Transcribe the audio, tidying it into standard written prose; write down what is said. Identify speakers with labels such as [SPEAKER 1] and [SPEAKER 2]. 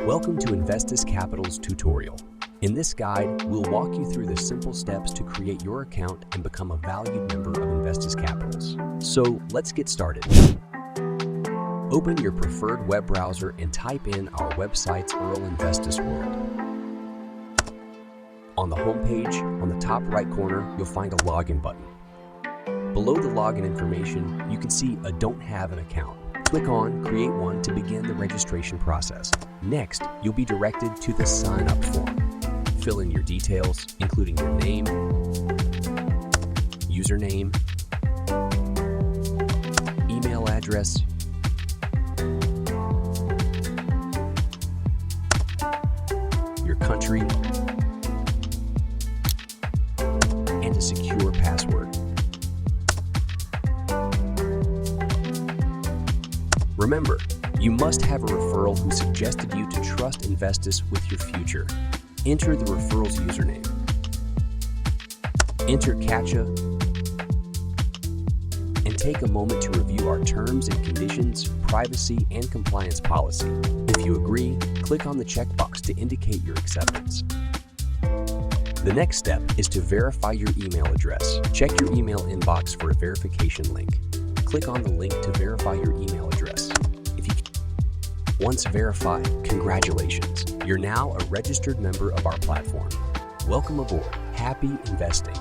[SPEAKER 1] Welcome to Investus Capital's tutorial. In this guide, we'll walk you through the simple steps to create your account and become a valued member of Investus Capitals. So let's get started. Open your preferred web browser and type in our website's Investus World. On the home page, on the top right corner, you'll find a login button. Below the login information, you can see a Don't Have an Account. Click on Create One to begin the registration process. Next, you'll be directed to the Sign-Up form. Fill in your details, including your name, username, email address, your country, and a secure password. Remember, you must have a referral who suggested you to trust Investus with your future. Enter the referral's username. Enter CAPTCHA and take a moment to review our terms and conditions, privacy, and compliance policy. If you agree, click on the checkbox to indicate your acceptance. The next step is to verify your email address. Check your email inbox for a verification link. Click on the link to verify your email address. Once verified, congratulations! You're now a registered member of our platform. Welcome aboard. Happy investing!